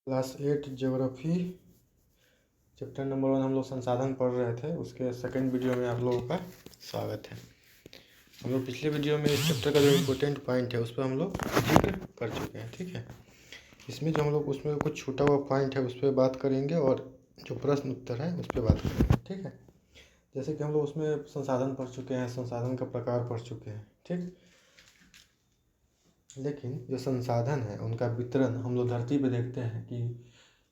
Class 8 geography chapter number 1 हम लोग संसाधन पढ़ रहे थे। उसके सेकंड वीडियो में आप लोगों का स्वागत है। हम लोग पिछले वीडियो में इस चैप्टर का जो इम्पोर्टेंट पॉइंट है उस पर हम लोग जिक्र कर चुके हैं। ठीक है, इसमें जो हम लोग उसमें कुछ छूटा हुआ पॉइंट है उस पर बात करेंगे और जो प्रश्न उत्तर है उस पर बात करेंगे। ठीक है, जैसे कि हम लोग उसमें संसाधन पढ़ चुके हैं, संसाधन का प्रकार पढ़ चुके हैं। ठीक, लेकिन जो संसाधन है उनका वितरण हम लोग धरती पे देखते हैं कि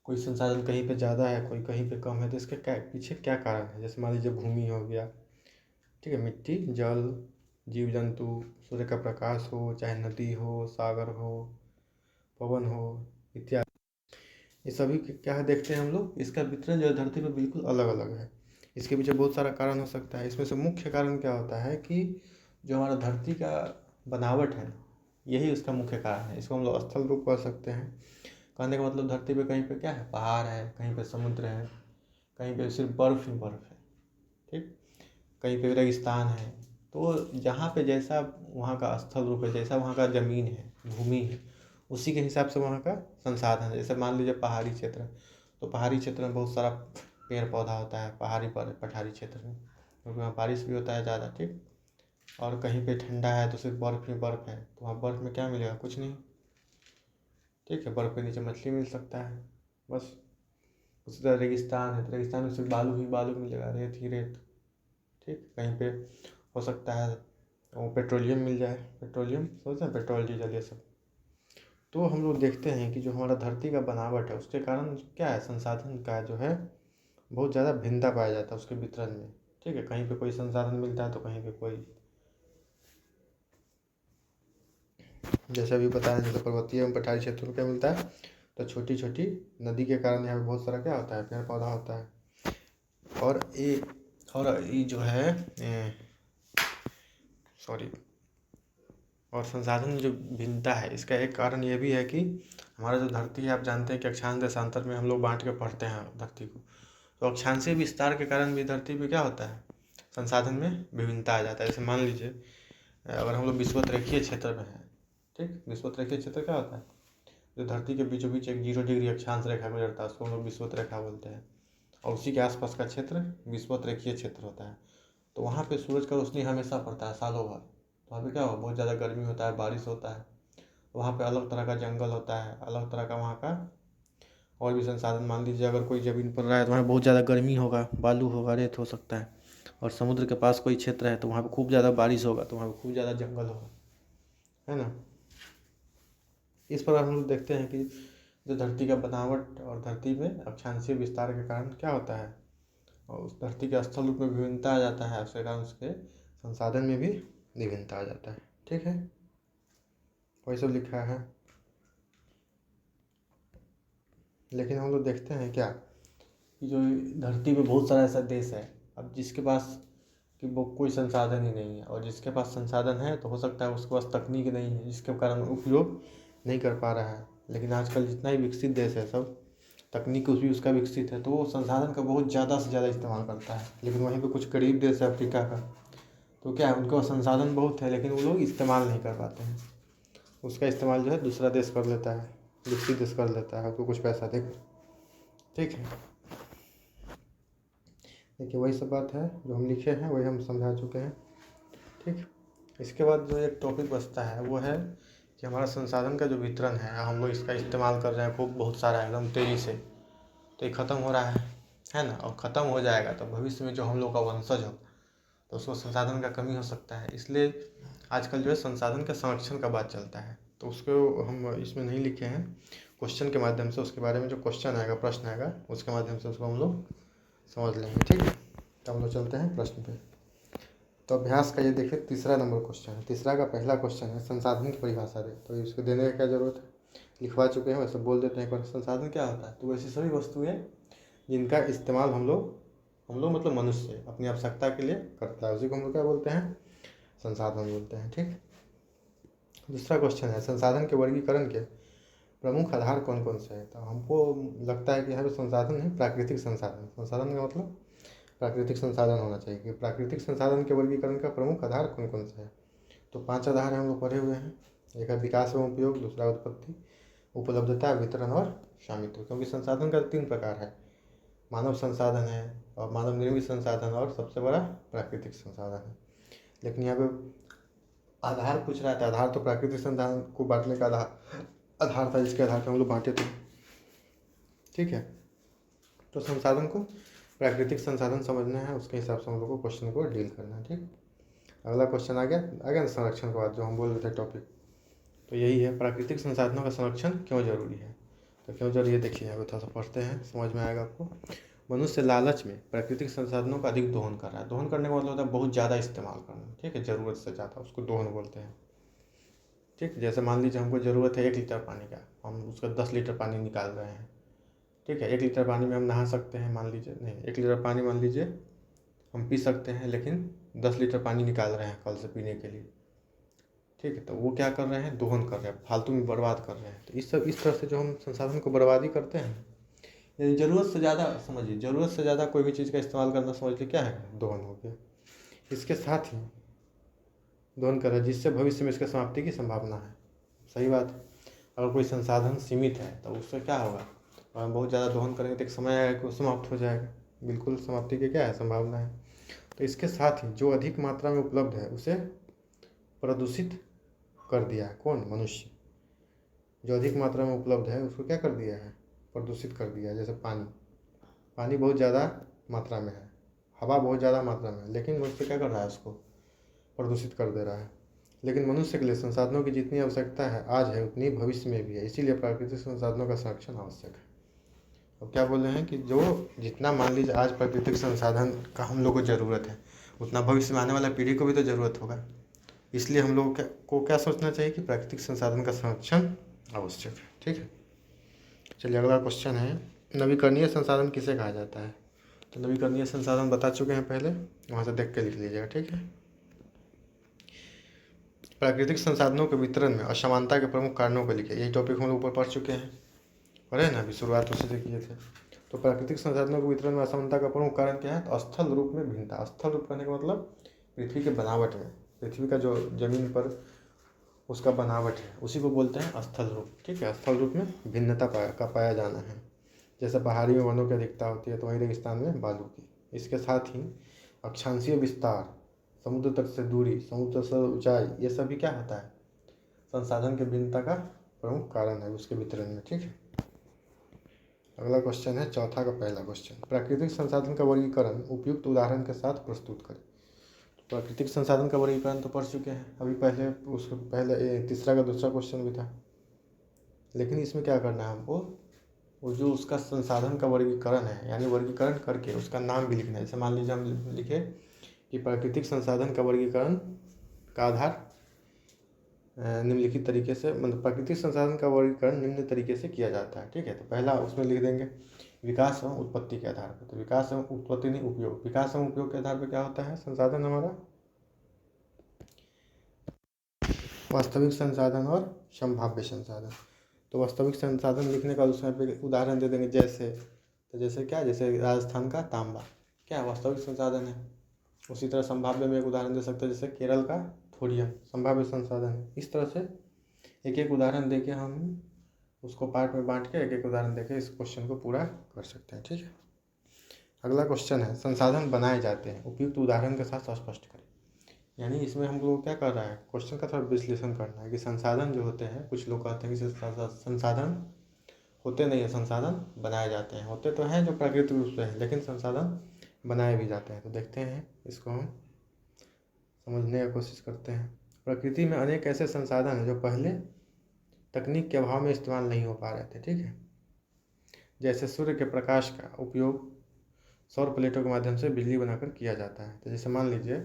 कोई संसाधन कहीं पे ज़्यादा है, कोई कहीं पे कम है। तो इसके क्या पीछे क्या कारण है? जैसे मान लीजिए भूमि हो गया, ठीक है, मिट्टी, जल, जीव जंतु, सूर्य का प्रकाश हो, चाहे नदी हो, सागर हो, पवन हो, इत्यादि। ये सभी क्या है देखते हैं हम लोग, इसका वितरण जो है धरती पर बिल्कुल अलग अलग है। इसके पीछे बहुत सारा कारण हो सकता है। इसमें से मुख्य कारण क्या होता है कि जो हमारा धरती का बनावट है यही उसका मुख्य कारण है। इसको हम लोग स्थल रूप कह सकते हैं। कहने का मतलब धरती पे कहीं पे क्या है, पहाड़ है, कहीं पे समुद्र है, कहीं पे सिर्फ बर्फ ही बर्फ है, ठीक, कहीं पे रेगिस्तान है। तो जहाँ पे जैसा वहाँ का स्थल रूप है, जैसा वहाँ का ज़मीन है, भूमि है, उसी के हिसाब से वहाँ का संसाधन है। जैसे मान लीजिए पहाड़ी क्षेत्र है, तो पहाड़ी क्षेत्र में बहुत सारा पेड़ पौधा होता है पठारी क्षेत्र में, क्योंकि वहाँ बारिश भी होता है ज़्यादा। ठीक, और कहीं पे ठंडा है तो सिर्फ बर्फ ही बर्फ है, तो वहाँ बर्फ में क्या मिलेगा? कुछ नहीं। ठीक है, बर्फ़ के नीचे मछली मिल सकता है बस। उसी तरह रेगिस्तान है तो रेगिस्तान में सिर्फ बालू ही बालू मिलेगा, रेत ही रेत। ठीक, कहीं पे हो सकता है वो पेट्रोलियम मिल जाए, पेट्रोलियम सोचते हैं, पेट्रोल डीजल ये सब। तो हम लोग देखते हैं कि जो हमारा धरती का बनावट है उसके कारण क्या है, संसाधन का जो है बहुत ज़्यादा भिन्नता पाया जाता है उसके वितरण में। ठीक है, कहीं पे कोई संसाधन मिलता है तो कहीं पे कोई, जैसे अभी बताया, जैसे पर्वतीय एवं पठारी क्षेत्रों में क्या मिलता है, तो छोटी छोटी नदी के कारण यहाँ पे बहुत सारा क्या होता है, पेड़ पौधा होता है। और ये जो है सॉरी और संसाधन जो भिन्नता है इसका एक कारण ये भी है कि हमारा जो धरती है, आप जानते हैं कि अक्षांश देशांतर में हम लोग बांट के पढ़ते हैं धरती को। तो अक्षांशीय विस्तार के कारण भी धरती पे क्या होता है, संसाधन में विभिन्नता आ जाता है। जैसे मान लीजिए अगर हम लोग विषुवत रेखीय क्षेत्र में हैं, ठीक, विषुवत रेखीय क्षेत्र क्या होता है, जो धरती के बीचों बीच एक 0 डिग्री अक्षांश रेखा गुजरता है, उसको हम लोग विषुवत रेखा बोलते हैं। और उसी के आसपास का क्षेत्र विषुवत रेखीय क्षेत्र होता है। तो वहाँ पे सूरज का रोशनी हमेशा पड़ता है, सालों भर। तो वहाँ पे क्या हो, बहुत ज़्यादा गर्मी होता है, बारिश होता है। वहाँ पे अलग तरह का जंगल होता है, अलग तरह का वहाँ का और भी संसाधन। मान लीजिए अगर कोई ज़मीन पर रहा है तो वहाँ बहुत ज़्यादा गर्मी होगा, बालू होगा, रेत हो सकता है। और समुद्र के पास कोई क्षेत्र है तो वहाँ पे खूब ज़्यादा बारिश होगा, तो वहाँ पे खूब ज़्यादा जंगल होगा, है ना। इस प्रकार हम लोग देखते हैं कि जो धरती का बनावट और धरती में अक्षांशीय विस्तार के कारण क्या होता है, और उस धरती के स्थल रूप में विभिन्नता आ जाता है, उसके कारण उसके संसाधन में भी विभिन्नता आ जाता है। ठीक है, वही सब लिखा है। लेकिन हम लोग देखते हैं क्या कि जो धरती पे बहुत सारा ऐसा देश है अब जिसके पास कि वो कोई संसाधन ही नहीं है, और जिसके पास संसाधन है तो हो सकता है उसके पास तकनीक नहीं है, जिसके कारण उपयोग नहीं कर पा रहा है। लेकिन आजकल जितना ही विकसित देश है सब तकनीक उस भी उसका विकसित है, तो वो संसाधन का बहुत ज़्यादा से ज़्यादा इस्तेमाल करता है। लेकिन वहीं पे कुछ गरीब देश है अफ्रीका का, तो क्या है, उनके पास संसाधन बहुत है लेकिन वो लोग इस्तेमाल नहीं कर पाते हैं। उसका इस्तेमाल जो है दूसरा देश कर लेता है, विकसित देश कर लेता है, तो कुछ पैसा दे। ठीक है, देखिए वही सब बात है जो हम लिखे हैं वही हम समझा चुके हैं। ठीक, इसके बाद जो एक टॉपिक बचता है वो है कि हमारा संसाधन का जो वितरण है, हम लोग इसका इस्तेमाल कर रहे हैं खूब, बहुत सारा एकदम तेज़ी से, तो ये ख़त्म हो रहा है ना। और ख़त्म हो जाएगा तो भविष्य में जो हम लोग का वंशज हो तो उसको संसाधन का कमी हो सकता है। इसलिए आजकल जो है संसाधन के संरक्षण का बात चलता है, तो उसको हम इसमें नहीं लिखे हैं, क्वेश्चन के माध्यम से उसके बारे में जो क्वेश्चन आएगा, प्रश्न आएगा, उसके माध्यम से उसको हम लोग समझ लेंगे। ठीक है, तो हम लोग चलते हैं प्रश्न पे। तो अभ्यास का ये देखिए तीसरा नंबर क्वेश्चन है। तीसरा का पहला क्वेश्चन है संसाधन की परिभाषा दे, तो इसको देने का क्या जरूरत है, लिखवा चुके हैं, वैसे बोल देते हैं एक बार। संसाधन क्या होता है, तो वैसी सभी वस्तुएं जिनका इस्तेमाल हम लोग मतलब मनुष्य अपनी आवश्यकता के लिए करता है, उसी को हम लोग क्या बोलते हैं, संसाधन बोलते हैं। ठीक, दूसरा क्वेश्चन है संसाधन के वर्गीकरण के प्रमुख आधार कौन कौन से हैं। तो हमको लगता है कि यहाँ पे संसाधन है प्राकृतिक संसाधन। संसाधन का मतलब प्राकृतिक संसाधन होना चाहिए कि प्राकृतिक संसाधन के वर्गीकरण का प्रमुख आधार कौन कौन सा है। तो 5 आधार हम लोग पढ़े हुए हैं। एक है विकास एवं उपयोग, दूसरा उत्पत्ति, उपलब्धता, वितरण और स्वामित्व, क्योंकि संसाधन का 3 प्रकार है, मानव संसाधन है और मानव निर्मित संसाधन और सबसे बड़ा प्राकृतिक संसाधन है। लेकिन यहाँ पे आधार पूछ रहा था, आधार तो प्राकृतिक संसाधन को बांटने का आधार था, जिसके आधार पर हम लोग बांटे थे। ठीक है, तो संसाधन को प्राकृतिक संसाधन समझना है, उसके हिसाब से हम लोग को क्वेश्चन को डील करना है। ठीक, अगला क्वेश्चन आ गया ना संरक्षण के बाद जो हम बोल रहे थे टॉपिक, तो यही है प्राकृतिक संसाधनों का संरक्षण क्यों जरूरी है। तो क्यों जरूरी है देखिए, अभी थोड़ा सा पढ़ते हैं, समझ में आएगा आपको। मनुष्य लालच में प्राकृतिक संसाधनों का अधिक दोहन कर रहा है। दोहन करने का मतलब होता है बहुत ज़्यादा इस्तेमाल करना। ठीक है, ज़रूरत से ज़्यादा, उसको दोहन बोलते हैं। ठीक, जैसे मान लीजिए हमको ज़रूरत है 1 लीटर पानी का, हम उसका 10 लीटर पानी निकाल रहे हैं। ठीक है, 1 लीटर पानी में हम नहा सकते हैं, मान लीजिए, नहीं 1 लीटर पानी मान लीजिए हम पी सकते हैं, लेकिन 10 लीटर पानी निकाल रहे हैं कल से पीने के लिए। ठीक है, तो वो क्या कर रहे हैं, दोहन कर रहे हैं, फालतू में बर्बाद कर रहे हैं। तो इस तरह से जो हम संसाधन को बर्बादी करते हैं, यदि ज़रूरत से ज़्यादा, समझिए ज़रूरत से ज़्यादा कोई भी चीज़ का इस्तेमाल करना, समझ लीजिए क्या है, दोहन हो गया। इसके साथ ही दोहन कर रहा है, जिससे भविष्य में इसके समाप्ति की संभावना है। सही बात है, अगर कोई संसाधन सीमित है तो उससे क्या होगा, और बहुत ज़्यादा दोहन करेंगे तो एक समय आएगा कि वो समाप्त हो जाएगा, बिल्कुल समाप्ति की क्या है, संभावना है। तो इसके साथ ही जो अधिक मात्रा में उपलब्ध है उसे प्रदूषित कर दिया है। कौन, मनुष्य। जो अधिक मात्रा में उपलब्ध है उसको क्या कर दिया है, प्रदूषित कर दिया है। जैसे पानी बहुत ज़्यादा मात्रा में है, हवा बहुत ज़्यादा मात्रा में है, लेकिन मनुष्य क्या कर रहा है, उसको प्रदूषित कर दे रहा है। लेकिन मनुष्य के लिए संसाधनों की जितनी आवश्यकता है आज है, उतनी भविष्य में भी है, इसीलिए प्राकृतिक संसाधनों का संरक्षण आवश्यक है। अब क्या बोल रहे हैं कि जो जितना मान लीजिए आज प्राकृतिक संसाधन का हम लोग को ज़रूरत है, उतना भविष्य में आने वाला पीढ़ी को भी तो ज़रूरत होगा। इसलिए हम लोग को क्या सोचना चाहिए कि प्राकृतिक संसाधन का संरक्षण आवश्यक है। ठीक है, चलिए अगला क्वेश्चन है, नवीकरणीय संसाधन किसे कहा जाता है। तो नवीकरणीय संसाधन बता चुके हैं पहले, वहाँ से देख के लिख लीजिएगा। ठीक है, प्राकृतिक संसाधनों के वितरण में असमानता के प्रमुख कारणों को लिखे। यही टॉपिक हम लोग ऊपर पढ़ चुके हैं, पढ़े ना, अभी शुरुआत उसी से किए थे। तो प्राकृतिक संसाधनों के वितरण में असमानता का प्रमुख कारण क्या है, तो स्थल रूप में भिन्नता। स्थल रूप कहने का मतलब पृथ्वी के बनावट में, पृथ्वी का जो जमीन पर उसका बनावट है, उसी को बोलते हैं स्थल रूप। ठीक है, स्थल रूप में भिन्नता पाया जाना है। जैसे पहाड़ी में वनों की अधिकता होती है, तो वहीं रेगिस्तान में बालू की। इसके साथ ही अक्षांशीय विस्तार, समुद्र तक से दूरी, समुद्र से ऊंचाई, ये सभी क्या होता है, संसाधन की भिन्नता का प्रमुख कारण है उसके वितरण में। ठीक है, अगला क्वेश्चन है चौथा का पहला क्वेश्चन, प्राकृतिक संसाधन का वर्गीकरण उपयुक्त उदाहरण के साथ प्रस्तुत करें। प्राकृतिक संसाधन का वर्गीकरण तो पढ़ चुके हैं अभी, पहले उसके पहले तीसरा का दूसरा क्वेश्चन भी था। लेकिन इसमें क्या करना है हमको, वो जो उसका संसाधन का वर्गीकरण है, यानी वर्गीकरण करके उसका नाम भी लिखना है। जैसे मान लीजिए हम लिखे कि प्राकृतिक संसाधन का वर्गीकरण का आधार निम्नलिखित तरीके से, मतलब प्राकृतिक संसाधन का वर्गीकरण निम्न तरीके से किया जाता है। ठीक है, तो पहला उसमें लिख देंगे विकास एवं उत्पत्ति के आधार पर। तो विकास एवं उत्पत्ति नहीं, उपयोग। विकास एवं उपयोग के आधार पर क्या होता है संसाधन हमारा, वास्तविक संसाधन और संभाव्य संसाधन। तो वास्तविक संसाधन लिखने का उसमें पे उदाहरण दे देंगे, जैसे तो जैसे क्या, जैसे राजस्थान का तांबा क्या वास्तविक संसाधन है। उसी तरह संभाव्य में एक उदाहरण दे सकते हैं, जैसे केरल का थोरियम संभाव्य संसाधन है। इस तरह से एक एक उदाहरण देके हम उसको पार्ट में बांट के एक एक उदाहरण देके इस क्वेश्चन को पूरा कर सकते हैं। ठीक है, अगला क्वेश्चन है, संसाधन बनाए जाते हैं, उपयुक्त उदाहरण के साथ स्पष्ट करें। यानी इसमें हम लोग क्या कर रहा है, क्वेश्चन का थोड़ा विश्लेषण करना है कि संसाधन जो होते हैं, कुछ लोग कहते हैं कि संसाधन होते नहीं है, संसाधन बनाए जाते हैं। होते तो हैं जो प्राकृतिक रूप से है, लेकिन संसाधन बनाए भी जाते हैं। तो देखते हैं, इसको हम समझने की कोशिश करते हैं। प्रकृति में अनेक ऐसे संसाधन हैं जो पहले तकनीक के अभाव में इस्तेमाल नहीं हो पा रहे थे। ठीक है, जैसे सूर्य के प्रकाश का उपयोग सौर प्लेटों के माध्यम से बिजली बनाकर किया जाता है। तो जैसे मान लीजिए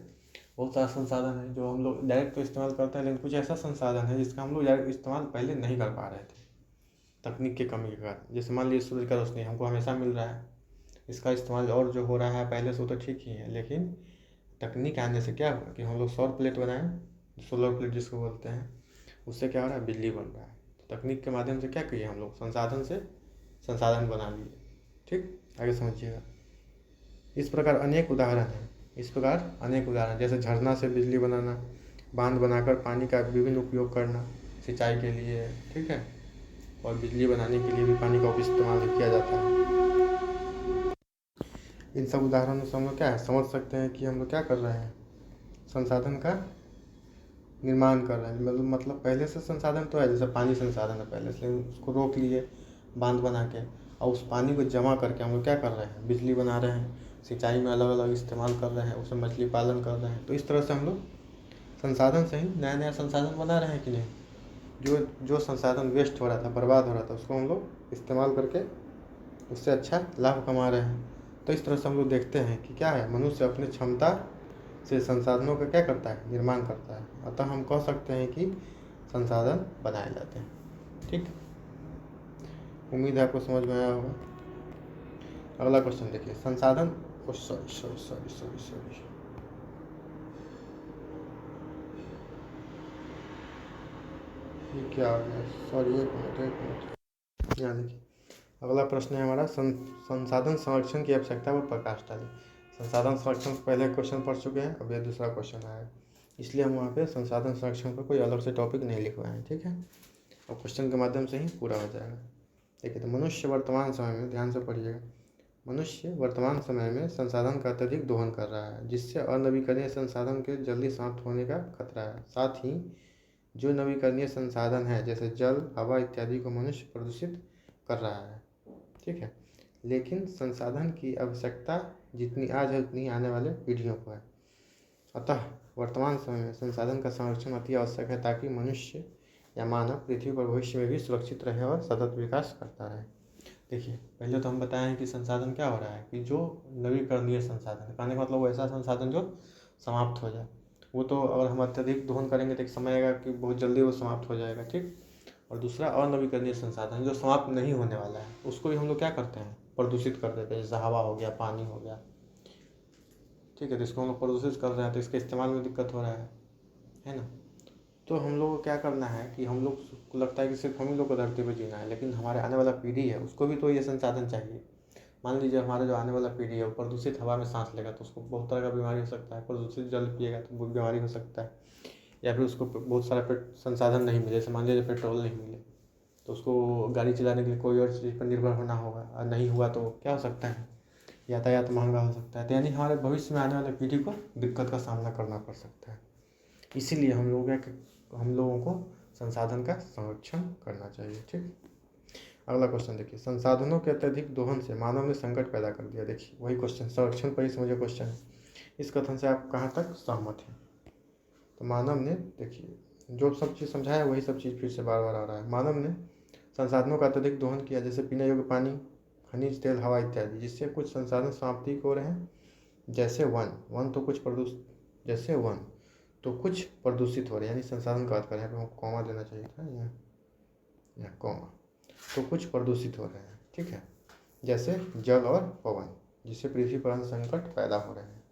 बहुत सारा संसाधन है जो हम लोग डायरेक्ट तो इस्तेमाल करते हैं, लेकिन कुछ ऐसा संसाधन है जिसका हम लोग डायरेक्ट इस्तेमाल पहले नहीं कर पा रहे थे तकनीक की कमी के कारण। जैसे मान लीजिए सूर्य का रोशनी हमको हमेशा मिल रहा है, इसका इस्तेमाल और जो हो रहा है पहले से वो तो ठीक ही है, लेकिन तकनीक आने से क्या हुआ कि हम लोग सौर प्लेट बनाएं, सोलर प्लेट जिसको बोलते हैं, उससे क्या हो रहा है, बिजली बन रहा है। तो तकनीक के माध्यम से क्या किए हम लोग, संसाधन से संसाधन बना लिए। ठीक, आगे समझिएगा। इस प्रकार अनेक उदाहरण हैं, इस प्रकार अनेक उदाहरण, जैसे झरना से बिजली बनाना, बांध बनाकर पानी का विभिन्न उपयोग करना सिंचाई के लिए। ठीक है, और बिजली बनाने के लिए भी पानी का इस्तेमाल किया जाता है। इन सब उदाहरणों से हम लोग क्या है समझ सकते हैं कि हम लोग क्या कर रहे हैं, संसाधन का निर्माण कर रहे हैं। मतलब पहले से संसाधन तो है, जैसे पानी संसाधन है पहले से, उसको रोक लिए बांध बना के, और उस पानी को जमा करके हम लोग क्या कर रहे हैं, बिजली बना रहे हैं, सिंचाई में अलग अलग इस्तेमाल कर रहे हैं, उसमें मछली पालन कर रहे हैं। तो इस तरह से हम लोग संसाधन से ही नया नया संसाधन बना रहे हैं कि नहीं। जो जो संसाधन वेस्ट हो रहा था, बर्बाद हो रहा था, उसको हम लोग इस्तेमाल करके उससे अच्छा लाभ कमा रहे हैं। तो इस तरह से हम लोग देखते हैं कि क्या है, मनुष्य अपनी क्षमता से संसाधनों का क्या करता है, निर्माण करता है। अतः हम कह सकते हैं कि संसाधन बनाए जाते हैं। ठीक, उम्मीद है आपको समझ में आया होगा। अगला क्वेश्चन देखिए, संसाधन sorry sorry sorry sorry sorry ये क्या आ गया, सॉरी एक मिनट। यहाँ देखिए, अगला प्रश्न है हमारा, संसाधन संरक्षण की आवश्यकता पर प्रकाश डालें। संसाधन संरक्षण से पहले क्वेश्चन पढ़ चुके हैं, अब ये दूसरा क्वेश्चन आया है, इसलिए हम वहाँ पे संसाधन संरक्षण पर कोई अलग से टॉपिक नहीं लिखवाए हैं। ठीक है, और क्वेश्चन के माध्यम से ही पूरा हो जाएगा। देखिए, तो मनुष्य वर्तमान समय में, ध्यान से पढ़िएगा, मनुष्य वर्तमान समय में संसाधन का अत्यधिक दोहन कर रहा है, जिससे अनवीकरणीय संसाधन के जल्दी समाप्त होने का खतरा है। साथ ही जो नवीकरणीय संसाधन है, जैसे जल, हवा इत्यादि को मनुष्य प्रदूषित कर रहा है। ठीक है, लेकिन संसाधन की आवश्यकता जितनी आज है उतनी आने वाले पीढ़ियों को है। अतः वर्तमान समय में संसाधन का संरक्षण अति आवश्यक है, ताकि मनुष्य या मानव पृथ्वी पर भविष्य में भी सुरक्षित रहे और सतत विकास करता रहे। देखिए, पहले तो हम बताएं कि संसाधन क्या हो रहा है, कि जो नवीकरणीय संसाधन, कहने का मतलब वो ऐसा संसाधन जो समाप्त हो जाए। वो तो अगर हम अत्यधिक दोहन करेंगे तो एक समय आएगा कि बहुत जल्दी वो समाप्त हो जाएगा। ठीक, और दूसरा अनवीकरणीय संसाधन जो समाप्त नहीं होने वाला है, उसको भी हम लोग क्या करते हैं, प्रदूषित कर देते हैं, जैसे हवा हो गया, पानी हो गया। ठीक है, तो इसको हम लोग प्रदूषित कर रहे हैं, तो इसके इस्तेमाल में दिक्कत हो रहा है ना। तो हम लोग को क्या करना है कि हम लोग को लगता है कि सिर्फ हम ही लोग को धरती पर जीना है, लेकिन हमारे आने वाला पीढ़ी है उसको भी तो ये संसाधन चाहिए। मान लीजिए हमारा जो आने वाला पीढ़ी है वो प्रदूषित हवा में सांस लेगा तो उसको बहुत तरह का बीमारी हो सकता है, प्रदूषित जल पिएगा तो बहुत बीमारी हो सकता है, या फिर उसको बहुत सारा संसाधन नहीं मिले, जैसे मान लीजिए पेट्रोल नहीं मिले तो उसको गाड़ी चलाने के लिए कोई और चीज़ पर निर्भर होना होगा, और नहीं हुआ तो क्या हो सकता है, यातायात महंगा हो सकता है। तो यानी हमारे भविष्य में आने वाले पीढ़ी को दिक्कत का सामना करना पड़ सकता है। इसीलिए हम लोगों को संसाधन का संरक्षण करना चाहिए। ठीक, अगला क्वेश्चन देखिए, संसाधनों के अत्यधिक दोहन से मानव ने संकट पैदा कर दिया। देखिए वही क्वेश्चन, संरक्षण पर ही समझिए क्वेश्चन है। इस कथन से आप कहाँ तक सहमत हैं। तो मानव ने, देखिए जो सब चीज़ समझाया वही सब चीज़ फिर से बार बार आ रहा है। मानव ने संसाधनों का अत्यधिक दोहन किया, जैसे पीने योग्य पानी, खनिज तेल, हवा इत्यादि, जिससे कुछ संसाधन समाप्ति हो रहे हैं, जैसे वन तो कुछ प्रदूषित हो रहे हैं, यानी संसाधन का बात करें, यहाँ पे हमको कॉमा देना चाहिए था, यहाँ कॉमा, तो कुछ प्रदूषित हो रहे हैं। ठीक है, जैसे जल और पवन, जिससे पृथ्वी पर संकट पैदा हो रहे हैं,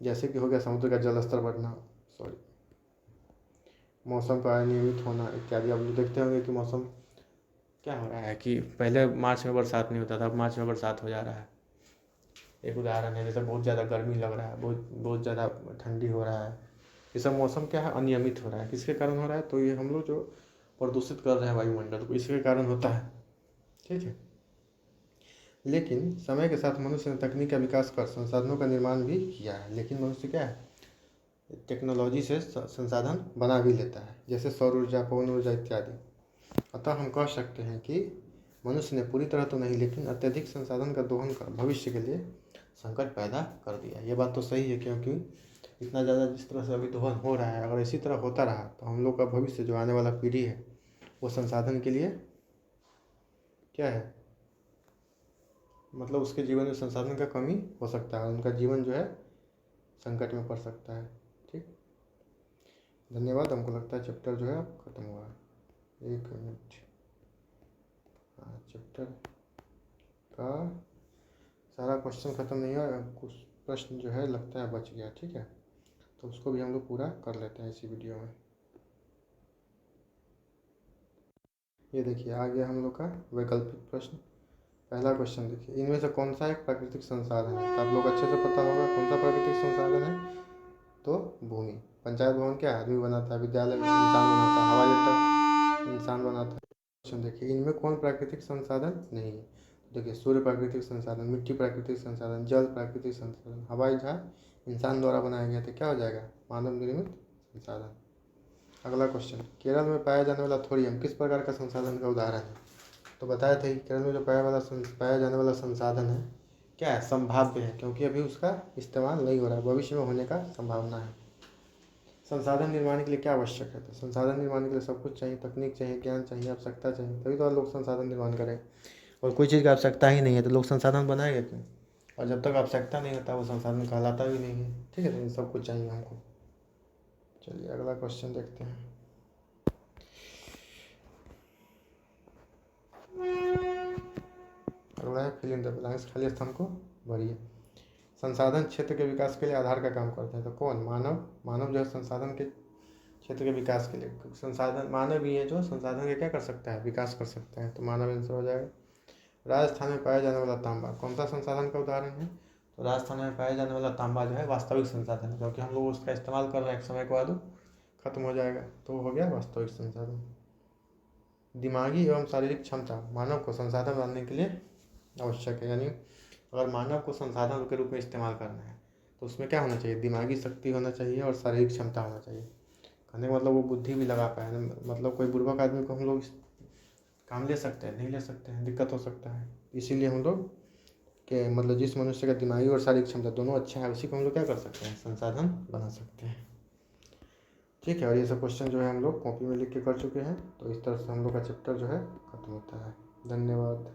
जैसे कि हो गया समुद्र का जल स्तर बढ़ना, सॉरी, मौसम का अनियमित होना इत्यादि। अब देखते होंगे कि मौसम क्या हो रहा है, कि पहले मार्च में बरसात नहीं होता था, अब मार्च में बरसात हो जा रहा है। एक उदाहरण है, जैसे बहुत ज़्यादा गर्मी लग रहा है, बहुत ज़्यादा ठंडी हो रहा है। ये सब मौसम क्या है, अनियमित हो रहा है। किसके कारण हो रहा है, तो ये हम लोग जो प्रदूषित कर रहे हैं वायुमंडल को, इसके कारण होता है। ठीक है, लेकिन समय के साथ मनुष्य ने तकनीक का विकास कर संसाधनों का निर्माण भी किया है। लेकिन मनुष्य क्या है, टेक्नोलॉजी से संसाधन बना भी लेता है, जैसे सौर ऊर्जा, पवन ऊर्जा इत्यादि। अतः हम कह सकते हैं कि मनुष्य ने पूरी तरह तो नहीं, लेकिन अत्यधिक संसाधन का दोहन कर भविष्य के लिए संकट पैदा कर दिया। ये बात तो सही है, क्योंकि इतना ज़्यादा जिस तरह से अभी दोहन हो रहा है, अगर इसी तरह होता रहा तो हम लोग का भविष्य, जो आने वाला पीढ़ी है, वो संसाधन के लिए क्या है, मतलब उसके जीवन में संसाधन का कमी हो सकता है, उनका जीवन जो है संकट में पड़ सकता है। ठीक, धन्यवाद। हमको लगता है चैप्टर जो है अब खत्म हुआ। एक मिनट, हाँ, चैप्टर का सारा क्वेश्चन ख़त्म नहीं हुआ, कुछ प्रश्न जो है लगता है बच गया। ठीक है, तो उसको भी हम लोग पूरा कर लेते हैं इसी वीडियो में। ये देखिए आ गया हम लोग का वैकल्पिक प्रश्न। पहला क्वेश्चन देखिए, इनमें से कौन सा एक प्राकृतिक संसाधन है। तो आप लोग अच्छे से पता होगा कौन सा प्राकृतिक संसाधन है, तो भूमि। पंचायत भवन क्या आदमी बनाता है, विद्यालय इंसान बनाता है, हवाई अड्डा इंसान बनाता है, क्वेश्चन देखिए, इनमें कौन प्राकृतिक संसाधन नहीं है? तो देखिए, सूर्य प्राकृतिक संसाधन, मिट्टी प्राकृतिक संसाधन, जल प्राकृतिक संसाधन, हवाई जहाज इंसान द्वारा बनाया गया, तो क्या हो जाएगा? मानव निर्मित संसाधन। अगला क्वेश्चन, केरल में पाया जाने वाला थोरियम किस प्रकार का संसाधन का उदाहरण है? तो बताया था कि केरल में जो पाया जाने वाला संसाधन है क्या है? संभाव्य है, क्योंकि अभी उसका इस्तेमाल नहीं हो रहा है, भविष्य में होने का संभावना है। संसाधन निर्माण के लिए क्या आवश्यक है? तो संसाधन निर्माण के लिए सब कुछ चाहिए, तकनीक चाहिए, ज्ञान चाहिए, आवश्यकता चाहिए, तभी तो लोग संसाधन निर्माण करें। और कोई चीज़ की आवश्यकता ही नहीं है तो लोग संसाधन बनाएंगे क्यों? और जब तक आवश्यकता नहीं होता वो संसाधन कहलाता भी नहीं है। ठीक है, तो ये सब कुछ चाहिए हमको। चलिए अगला क्वेश्चन देखते हैं। अगला है फिल इन द ब्लैंक्स, खाली स्थान को भरिए। संसाधन क्षेत्र के विकास के लिए आधार का काम करते हैं, तो कौन? मानव जो है संसाधन के क्षेत्र के विकास के लिए, संसाधन मानव ही है जो संसाधन के क्या कर सकता है? विकास कर सकता है, तो मानव आंसर हो जाएगा। राजस्थान में पाया जाने वाला तांबा कौन सा संसाधन का उदाहरण है? तो राजस्थान में पाया जाने वाला तांबा जो है वास्तविक संसाधन है, क्योंकि हम लोग उसका इस्तेमाल कर रहे हैं, एक समय के बाद वो खत्म हो जाएगा, तो वो हो गया वास्तविक संसाधन। दिमागी एवं शारीरिक क्षमता मानव को संसाधन बनाने के लिए आवश्यक है, यानी अगर मानव को संसाधन के रूप में इस्तेमाल करना है तो उसमें क्या होना चाहिए? दिमागी शक्ति होना चाहिए और शारीरिक क्षमता होना चाहिए। कहने का मतलब वो बुद्धि भी लगा पाए, मतलब कोई बुर्बक आदमी को हम लोग काम ले सकते हैं? नहीं ले सकते हैं, दिक्कत हो सकता है। इसीलिए हम लोग के मतलब जिस मनुष्य का दिमागी और शारीरिक क्षमता दोनों अच्छा है उसी को हम लोग क्या कर सकते हैं? संसाधन बना सकते हैं। ठीक है, और ये सब क्वेश्चन जो है हम लोग कॉपी में लिख के कर चुके हैं, तो इस तरह से हम लोग का चैप्टर जो है खत्म होता है। धन्यवाद।